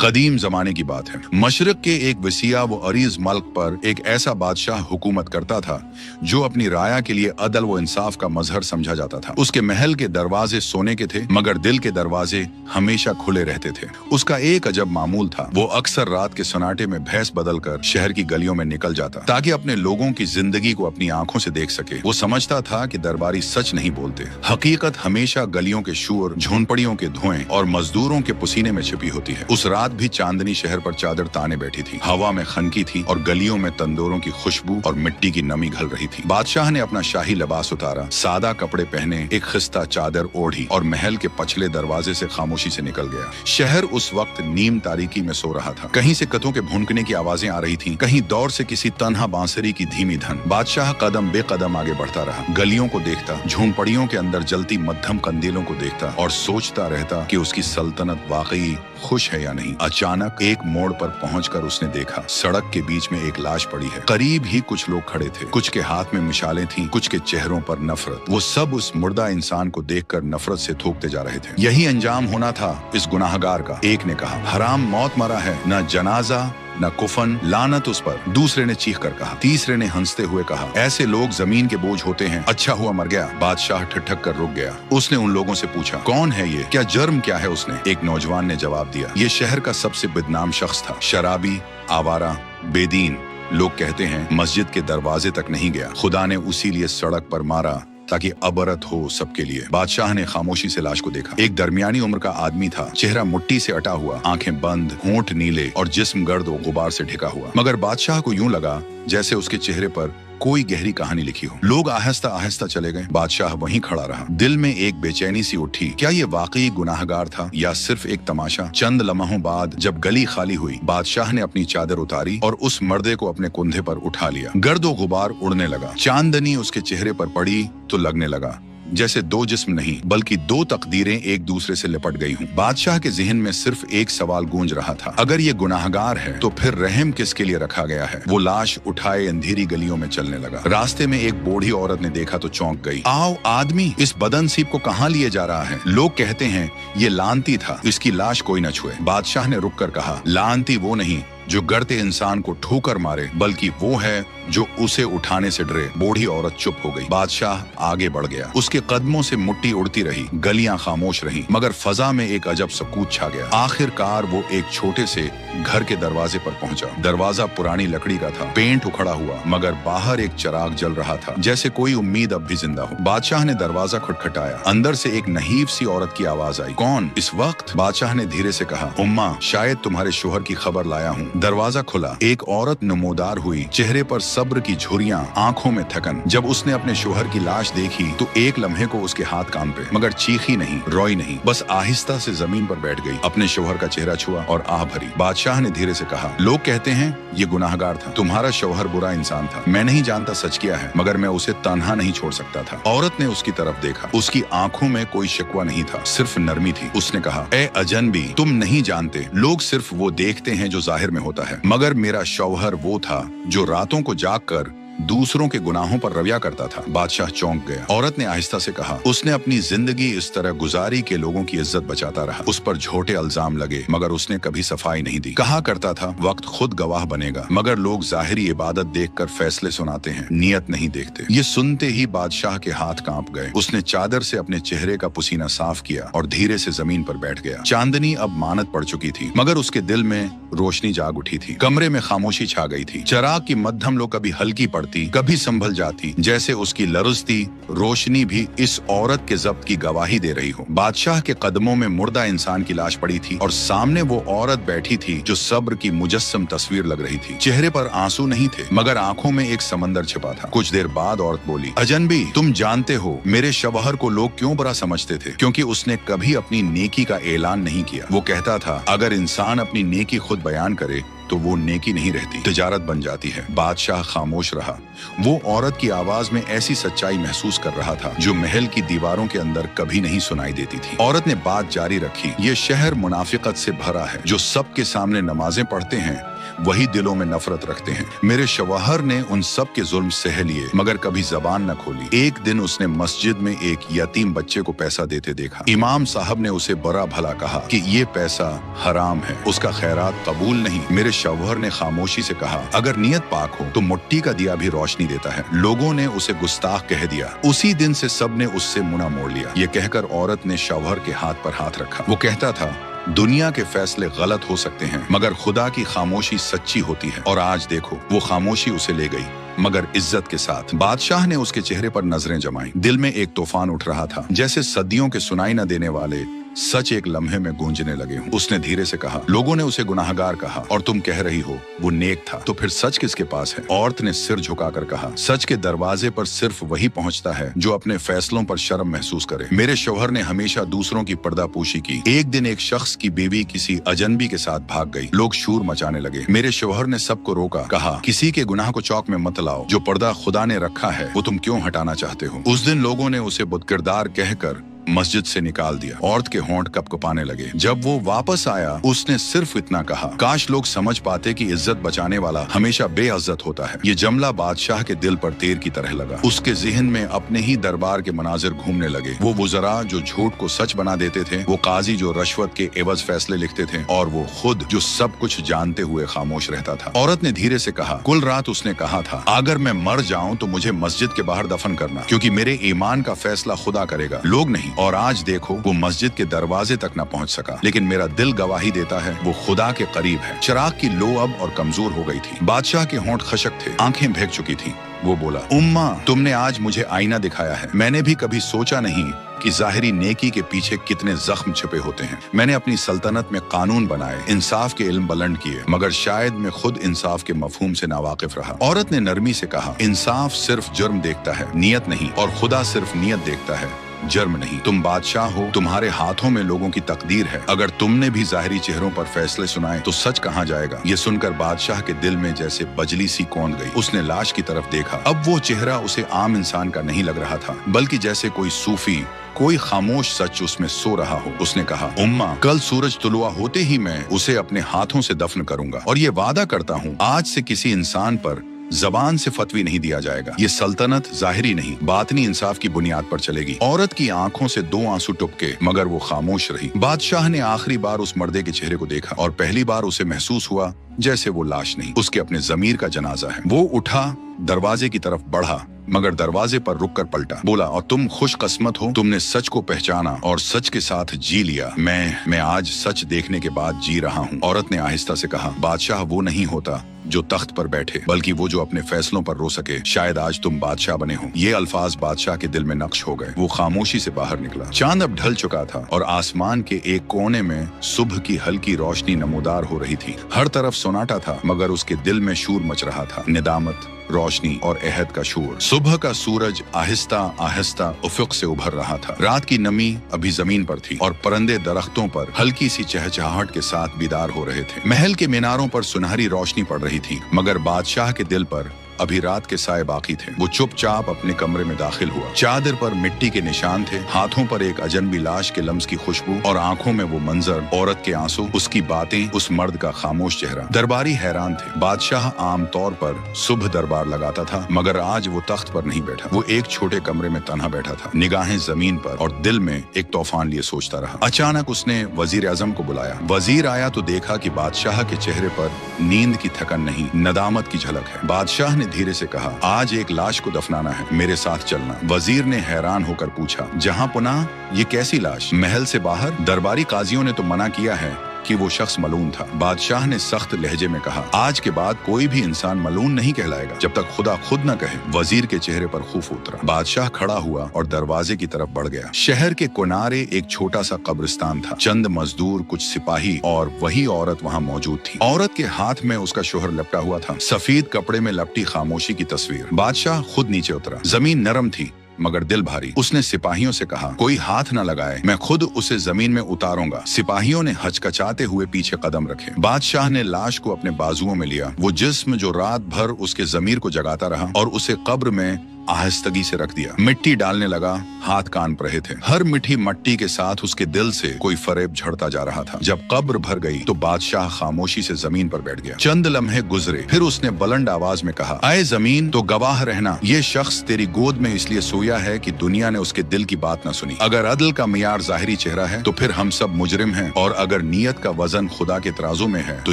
कदीम जमाने की बात है। मशरक के एक वसीया व अरीज मल्क पर एक ऐसा बादशाह हुकूमत करता था जो अपनी राया के लिए अदल व इंसाफ का मजहर समझा जाता था। उसके महल के दरवाजे सोने के थे, मगर दिल के दरवाजे हमेशा खुले रहते थे। उसका एक अजब मामूल था, वो अक्सर रात के सन्नाटे में भैंस बदलकर शहर की गलियों में निकल जाता ताकि अपने लोगों की जिंदगी को अपनी आंखों से देख सके। वो समझता था कि दरबारी सच नहीं बोलते, हकीकत हमेशा गलियों के शोर, झोंपड़ियों के धुएं और मजदूरों के पसीने में छिपी होती है। उस रात भी चांदनी शहर पर चादर ताने बैठी थी, हवा में खनकी थी और गलियों में तंदूरों की खुशबू और मिट्टी की नमी घल रही थी। बादशाह ने अपना शाही लिबास उतारा, सादा कपड़े पहने, एक खिस्ता चादर ओढ़ी और महल के पछले दरवाजे से खामोशी से निकल गया। शहर उस वक्त नीम तारीकी में सो रहा था। कहीं से कतों के भुनकने की आवाजें आ रही थीं, कहीं दौर से किसी तन्हा बांसुरी की धीमी धन। बादशाह कदम बेकदम आगे बढ़ता रहा, गलियों को देखता, झोंपड़ियों के अंदर जलती मध्यम कंदीलों को देखता और सोचता रहता कि उसकी सल्तनत वाकई खुश है या नहीं। अचानक एक मोड़ पर पहुंचकर उसने देखा, सड़क के बीच में एक लाश पड़ी है। करीब ही कुछ लोग खड़े थे, कुछ के हाथ में मिसालें थीं, कुछ के चेहरों पर नफरत। वो सब उस मुर्दा इंसान को देखकर नफरत से थूकते जा रहे थे। यही अंजाम होना था इस गुनाहगार का। एक ने कहा, हराम मौत मरा है, न जनाजा न कुफन, लानत उस पर। दूसरे ने चीख कर कहा। तीसरे ने हंसते हुए कहा, ऐसे लोग जमीन के बोझ होते हैं, अच्छा हुआ मर गया। बादशाह ठिठक कर रुक गया। उसने उन लोगों से पूछा, कौन है ये, क्या जुर्म क्या है उसने? एक नौजवान ने जवाब दिया, ये शहर का सबसे बदनाम शख्स था, शराबी, आवारा, बेदीन। लोग कहते हैं मस्जिद के दरवाजे तक नहीं गया, खुदा ने उसी लिए सड़क पर मारा ताकि अबरत हो सबके लिए। बादशाह ने खामोशी से लाश को देखा। एक दरमियानी उम्र का आदमी था, चेहरा मुट्ठी से अटा हुआ, आंखें बंद, होंठ नीले और जिस्म गर्द और गुबार से ढका हुआ। मगर बादशाह को यूं लगा जैसे उसके चेहरे पर कोई गहरी कहानी लिखी हो। लोग आहिस्ता आहिस्ता चले गए, बादशाह वहीं खड़ा रहा। दिल में एक बेचैनी सी उठी, क्या ये वाकई गुनाहगार था या सिर्फ एक तमाशा? चंद लम्हों बाद जब गली खाली हुई, बादशाह ने अपनी चादर उतारी और उस मर्दे को अपने कंधे पर उठा लिया। गर्दो गुबार उड़ने लगा, चांदनी उसके चेहरे पर पड़ी तो लगने लगा जैसे दो जिस्म नहीं बल्कि दो तकदीरें एक दूसरे से लिपट गई हूँ। बादशाह के ज़हन में सिर्फ एक सवाल गूंज रहा था, अगर ये गुनाहगार है तो फिर रहम किसके लिए रखा गया है? वो लाश उठाए अंधेरी गलियों में चलने लगा। रास्ते में एक बूढ़ी औरत ने देखा तो चौंक गई। आओ आदमी, इस बदनसीब को कहाँ लिए जा रहा है? लोग कहते हैं ये लानती था, इसकी लाश कोई न छुए। बादशाह ने रुक कर कहा, लानती वो नहीं जो गड़ते इंसान को ठोकर मारे, बल्कि वो है जो उसे उठाने से डरे। बूढ़ी औरत चुप हो गई। बादशाह आगे बढ़ गया। उसके कदमों से मुट्ठी उड़ती रही, गलियां खामोश रहीं, मगर फजा में एक अजब सकूत छा गया। आखिरकार वो एक छोटे से घर के दरवाजे पर पहुंचा। दरवाजा पुरानी लकड़ी का था, पेंट उखड़ा हुआ, मगर बाहर एक चिराग जल रहा था, जैसे कोई उम्मीद अब भी जिंदा हो। बादशाह ने दरवाजा खटखटाया। अंदर से एक नहीफ सी औरत की आवाज आई। कौन? इस वक्त? बादशाह ने धीरे से कहा, उम्मा, शायद तुम्हारे शोहर की खबर लाया हूँ। दरवाजा खुला। एक औरत नमोदार हुई, चेहरे पर सब्र की झुर्रियां, आंखों में थकन। जब उसने अपने शोहर की लाश देखी तो एक लम्हे को उसके हाथ कांपे, मगर चीखी नहीं, रोई नहीं, बस आहिस्ता से जमीन पर बैठ गई, अपने शोहर का चेहरा छुआ और आह भरी। बादशाह ने धीरे से कहा, लोग कहते हैं ये गुनाहगार था, तुम्हारा शोहर बुरा इंसान था। मैं नहीं जानता सच क्या है, मगर मैं उसे तन्हा नहीं छोड़ सकता था। औरत ने उसकी तरफ देखा। उसकी आंखों में कोई शिकवा नहीं था, सिर्फ नरमी थी। उसने कहा, ए अजनबी, तुम नहीं जानते, लोग सिर्फ वो देखते हैं जो जाहिर में होता है, मगर मेरा शौहर वो था जो रातों को जागकर दूसरों के गुनाहों पर रविया करता था। बादशाह चौंक गया। औरत ने आहिस्ता से कहा, उसने अपनी जिंदगी इस तरह गुजारी कि लोगों की इज्जत बचाता रहा। उस पर झूठे इल्जाम लगे, मगर उसने कभी सफाई नहीं दी। कहा करता था, वक्त खुद गवाह बनेगा, मगर लोग जाहिरी इबादत देखकर फैसले सुनाते हैं, नियत नहीं देखते। ये सुनते ही बादशाह के हाथ कांप गए। उसने चादर से अपने चेहरे का पसीना साफ किया और धीरे से जमीन पर बैठ गया। चांदनी अब मानत पड़ चुकी थी, मगर उसके दिल में रोशनी जाग उठी थी। कमरे में खामोशी छा गई थी। चिराग की मध्यम लो कभी हल्की पड़ती, कभी संभल जाती, जैसे उसकी लरुजती रोशनी भी इस औरत के जब्त की गवाही दे रही हो। बादशाह के कदमों में मुर्दा इंसान की लाश पड़ी थी और सामने वो औरत बैठी थी जो सब्र की मुजस्सम तस्वीर लग रही थी। चेहरे पर आंसू नहीं थे, मगर आंखों में एक समंदर छिपा था। कुछ देर बाद औरत बोली, अजनबी, तुम जानते हो मेरे शवहर को लोग क्यों बुरा समझते थे? क्योंकि उसने कभी अपनी नेकी का ऐलान नहीं किया। वो कहता था, अगर इंसान अपनी नेकी खुद बयान करे तो वो नेकी नहीं रहती, तिजारत बन जाती है। बादशाह खामोश रहा। वो औरत की आवाज में ऐसी सच्चाई महसूस कर रहा था जो महल की दीवारों के अंदर कभी नहीं सुनाई देती थी। औरत ने बात जारी रखी, ये शहर मुनाफिकत से भरा है, जो सबके सामने नमाजें पढ़ते हैं वही दिलों में नफरत रखते हैं। मेरे शौहर ने उन सब के जुल्म सह लिए मगर कभी जबान न खोली। एक दिन उसने मस्जिद में एक यतीम बच्चे को पैसा देते देखा। इमाम साहब ने उसे बुरा भला कहा कि ये पैसा हराम है, उसका खैरात कबूल नहीं। मेरे शौहर ने खामोशी से कहा, अगर नियत पाक हो तो मुट्ठी का दिया भी रोशनी देता है। लोगों ने उसे गुस्ताख कह दिया। उसी दिन से सब ने उससे मुना मोड़ लिया। ये कहकर औरत ने शौहर के हाथ पर हाथ रखा। वो कहता था, दुनिया के फैसले गलत हो सकते हैं मगर खुदा की खामोशी सच्ची होती है। और आज देखो, वो खामोशी उसे ले गई मगर इज्जत के साथ। बादशाह ने उसके चेहरे पर नजरें जमाई। दिल में एक तूफान उठ रहा था, जैसे सदियों के सुनाई न देने वाले सच एक लम्हे में गूंजने लगे हों। उसने धीरे से कहा, लोगों ने उसे गुनाहगार कहा और तुम कह रही हो वो नेक था, तो फिर सच किसके पास है? औरत ने सिर झुकाकर कहा, सच के दरवाजे पर सिर्फ वही पहुंचता है जो अपने फैसलों पर शर्म महसूस करे। मेरे शौहर ने हमेशा दूसरों की पर्दापोशी की। एक दिन एक शख्स की बीवी किसी अजनबी के साथ भाग गई। लोग शोर मचाने लगे। मेरे शौहर ने सबको रोका, कहा, किसी के गुनाह को चौक में मत लाओ। जो पर्दा खुदा ने रखा है वो तुम क्यों हटाना चाहते हो? उस दिन लोगों ने उसे बुदकिरदार कहकर मस्जिद से निकाल दिया। औरत के होंठ कपकपाने लगे। जब वो वापस आया उसने सिर्फ इतना कहा, काश लोग समझ पाते कि इज्जत बचाने वाला हमेशा बेइज्जत होता है। ये जुमला बादशाह के दिल पर तीर की तरह लगा। उसके ज़हन में अपने ही दरबार के मनाजिर घूमने लगे। वो वुज़रा जो झूठ को सच बना देते थे, वो काजी जो रश्वत के एवज फैसले लिखते थे, और वो खुद जो सब कुछ जानते हुए खामोश रहता था। औरत ने धीरे से कहा, कुल रात उसने कहा था, अगर मैं मर जाऊं तो मुझे मस्जिद के बाहर दफन करना, क्योंकि मेरे ईमान का फैसला खुदा करेगा, लोग नहीं। और आज देखो, वो मस्जिद के दरवाजे तक न पहुंच सका, लेकिन मेरा दिल गवाही देता है वो खुदा के करीब है। चिराग की लो अब और कमजोर हो गई थी। बादशाह के होंठ खशक थे, आंखें भीग चुकी थी। वो बोला, उम्मा, तुमने आज मुझे आईना दिखाया है। मैंने भी कभी सोचा नहीं कि जाहिरी नेकी के पीछे कितने जख्म छिपे होते हैं। मैंने अपनी सल्तनत में कानून बनाए, इंसाफ के इल्म बुलंद किए, मगर शायद मैं खुद इंसाफ के मफहूम से नावाकिफ रहा। औरत ने नरमी से कहा, इंसाफ सिर्फ जुर्म देखता है, नियत नहीं, और खुदा सिर्फ नियत देखता है, जर्म नहीं। तुम बादशाह हो, तुम्हारे हाथों में लोगों की तकदीर है। अगर तुमने भी जाहिरी चेहरों पर फैसले सुनाए तो सच कहाँ जाएगा? ये सुनकर बादशाह के दिल में जैसे बजली सी कौंध गई। उसने लाश की तरफ देखा। अब वो चेहरा उसे आम इंसान का नहीं लग रहा था, बल्कि जैसे कोई सूफी, कोई खामोश सच उसमें सो रहा हो। उसने कहा, उम्मा, कल सूरज तुलुआ होते ही मैं उसे अपने हाथों से दफन करूंगा, और ये वादा करता हूँ आज से किसी इंसान पर जबान से फतवी नहीं दिया जाएगा। ये सल्तनत जाहिरी नहीं, बातनी इंसाफ की बुनियाद पर चलेगी। औरत की आंखों से दो आंसू टपके, मगर वो खामोश रही। बादशाह ने आखिरी बार उस मर्दे के चेहरे को देखा, और पहली बार उसे महसूस हुआ जैसे वो लाश नहीं, उसके अपने जमीर का जनाजा है। वो उठा, दरवाजे की तरफ बढ़ा, मगर दरवाजे पर रुककर पलटा। बोला, और तुम खुशकिस्मत हो, तुमने सच को पहचाना और सच के साथ जी लिया। मैं आज सच देखने के बाद जी रहा हूँ। औरत ने आहिस्ता से कहा, बादशाह वो नहीं होता जो तख्त पर बैठे, बल्कि वो जो अपने फैसलों पर रो सके। शायद आज तुम बादशाह बने हो। ये अल्फाज बादशाह के दिल में नक्श हो गए। वो खामोशी से बाहर निकला। चांद अब ढल चुका था और आसमान के एक कोने में सुबह की हल्की रोशनी नमूदार हो रही थी। हर तरफ सन्नाटा था, मगर उसके दिल में शूर मच रहा था, निदामत, रोशनी और अहद का शूर। सुबह का सूरज आहिस्ता आहिस्ता उफुक से उभर रहा था। रात की नमी अभी जमीन पर थी और परिंदे दरख्तों पर हल्की सी चहचहाहट के साथ बीदार हो रहे थे। महल के मीनारों पर सुनहरी रोशनी पड़ रही थी, मगर बादशाह के दिल पर अभी रात के साए बाकी थे। वो चुपचाप अपने कमरे में दाखिल हुआ। चादर पर मिट्टी के निशान थे, हाथों पर एक अजनबी लाश के लम्स की खुशबू, और आंखों में वो मंजर, औरत के आंसू, उसकी बातें, उस मर्द का खामोश चेहरा। दरबारी हैरान थे। बादशाह आम तौर पर सुबह दरबार लगाता था, मगर आज वो तख्त पर नहीं बैठा। वो एक छोटे कमरे में तन्हा बैठा था, निगाहें जमीन पर, और दिल में एक तूफान लिए सोचता रहा। अचानक उसने वजीर आजम को बुलाया। वजीर आया तो देखा कि बादशाह के चेहरे पर नींद की थकन नहीं, नदामत की झलक है। बादशाह ने धीरे से कहा, आज एक लाश को दफनाना है, मेरे साथ चलना। वजीर ने हैरान होकर पूछा, जहां पुनाह, ये कैसी लाश? महल से बाहर? दरबारी काजियों ने तो मना किया है कि वो शख्स मलून था। बादशाह ने सख्त लहजे में कहा, आज के बाद कोई भी इंसान मलून नहीं कहलाएगा जब तक खुदा खुद न कहे। वजीर के चेहरे पर खौफ उतरा। बादशाह खड़ा हुआ और दरवाजे की तरफ बढ़ गया। शहर के किनारे एक छोटा सा कब्रिस्तान था, चंद मजदूर, कुछ सिपाही और वही औरत वहाँ मौजूद थी। औरत के हाथ में उसका शोहर लपटा हुआ था, सफेद कपड़े में लपटी खामोशी की तस्वीर। बादशाह खुद नीचे उतरा। जमीन नरम थी मगर दिल भारी। उसने सिपाहियों से कहा, कोई हाथ न लगाए, मैं खुद उसे जमीन में उतारूंगा। सिपाहियों ने हचकचाते हुए पीछे कदम रखे। बादशाह ने लाश को अपने बाजुओं में लिया। वो जिस्म जो रात भर उसके जमीर को जगाता रहा और उसे कब्र में आहिस्तगी से रख दिया। मिट्टी डालने लगा, हाथ कांप रहे थे। हर मीठी मट्टी के साथ उसके दिल से कोई फरेब झड़ता जा रहा था। जब कब्र भर गई तो बादशाह खामोशी से जमीन पर बैठ गया। चंद लम्हे गुजरे, फिर उसने बुलंद आवाज में कहा, आए जमीन तो गवाह रहना, ये शख्स तेरी गोद में इसलिए सोया है कि दुनिया ने उसके दिल की बात न सुनी। अगर अदल का मियार जाहिरी चेहरा है तो फिर हम सब मुजरिम हैं, और अगर नीयत का वजन खुदा के तराजू में है तो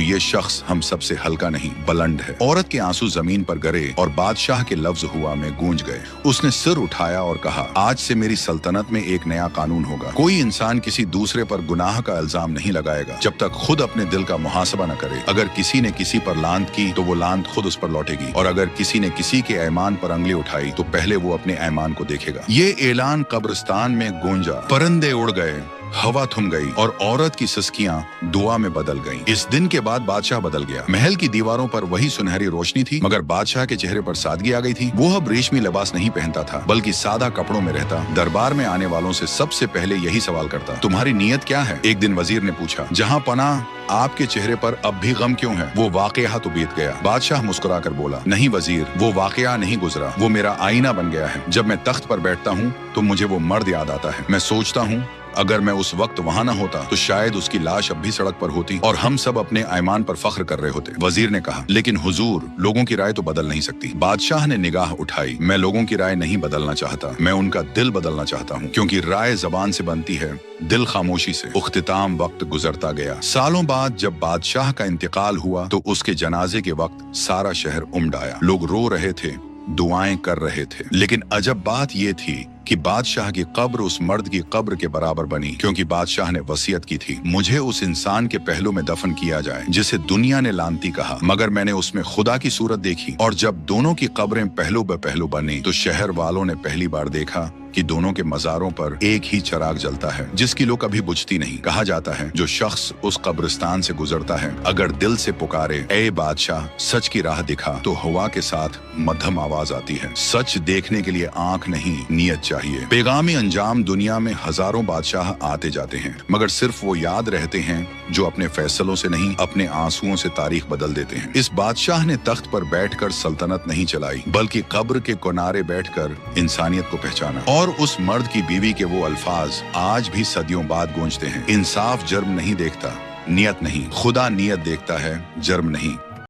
ये शख्स हम सब से हल्का नहीं, बुलंद है। औरत के आंसू जमीन पर गिरे और बादशाह के लफ्ज हुआ में गूंज गए। उसने सिर उठाया और कहा, आज से मेरी सल्तनत में एक नया कानून होगा। कोई इंसान किसी दूसरे पर गुनाह का इल्जाम नहीं लगाएगा जब तक खुद अपने दिल का मुहासबा न करे। अगर किसी ने किसी पर लांत की तो वो लांत खुद उस पर लौटेगी, और अगर किसी ने किसी के ऐमान पर अंगली उठाई तो पहले वो अपने ऐमान को देखेगा। ये ऐलान कब्रिस्तान में गूंजा, परिंदे उड़ गए, हवा थम गई और औरत की सिसकियां दुआ में बदल गईं। इस दिन के बाद बादशाह बदल गया। महल की दीवारों पर वही सुनहरी रोशनी थी, मगर बादशाह के चेहरे पर सादगी आ गई थी। वो अब रेशमी लिबास नहीं पहनता था, बल्कि सादा कपड़ों में रहता। दरबार में आने वालों से सबसे पहले यही सवाल करता, तुम्हारी नीयत क्या है? एक दिन वजीर ने पूछा, जहां पनाह, आपके चेहरे पर अब भी गम क्यों है? वो वाकया तो बीत गया। बादशाह मुस्कुरा कर बोला, नहीं वजीर, वो वाकया नहीं गुजरा, वो मेरा आईना बन गया है। जब मैं तख्त पर बैठता हूँ तो मुझे वो मर्द याद आता है। मैं सोचता हूँ अगर मैं उस वक्त वहां न होता तो शायद उसकी लाश अब भी सड़क पर होती और हम सब अपने ऐमान पर फख्र कर रहे होते। वजीर ने कहा, लेकिन हुजूर, लोगों की राय तो बदल नहीं सकती। बादशाह ने निगाह उठाई, मैं लोगों की राय नहीं बदलना चाहता, मैं उनका दिल बदलना चाहता हूँ, क्योंकि राय जबान से बनती है, दिल खामोशी से। उख्तिताम वक्त गुजरता गया। सालों बाद जब बादशाह का इंतकाल हुआ तो उसके जनाजे के वक्त सारा शहर उमड़ आया। लोग रो रहे थे, दुआएं कर रहे थे, लेकिन अजब बात ये थी कि बादशाह की कब्र उस मर्द की कब्र के बराबर बनी, क्योंकि बादशाह ने वसीयत की थी, मुझे उस इंसान के पहलू में दफन किया जाए जिसे दुनिया ने लानती कहा, मगर मैंने उसमें खुदा की सूरत देखी। और जब दोनों की कब्रें पहलू ब पहलू बनी तो शहर वालों ने पहली बार देखा कि दोनों के मजारों पर एक ही चराग जलता है, जिसकी लो कभी बुझती नहीं। कहा जाता है, जो शख्स उस कब्रिस्तान से गुजरता है, अगर दिल से पुकारे, ए बादशाह, सच की राह दिखा, तो हवा के साथ मध्यम आवाज आती है। सच देखने के लिए आंख नहीं, नीयत चाहिए। बेगामी अंजाम दुनिया में हजारों बादशाह आते जाते हैं, मगर सिर्फ वो याद रहते हैं जो अपने फैसलों से नहीं, अपने आंसुओं से तारीख बदल देते हैं। इस बादशाह ने तख्त पर बैठकर सल्तनत नहीं चलाई, बल्कि कब्र के किनारे बैठकर इंसानियत को पहचाना। और उस मर्द की बीवी के वो अल्फाज आज भी सदियों बाद गूंजते हैं, इंसाफ जर्म नहीं देखता, नियत नहीं, खुदा नियत देखता है, जर्म नहीं।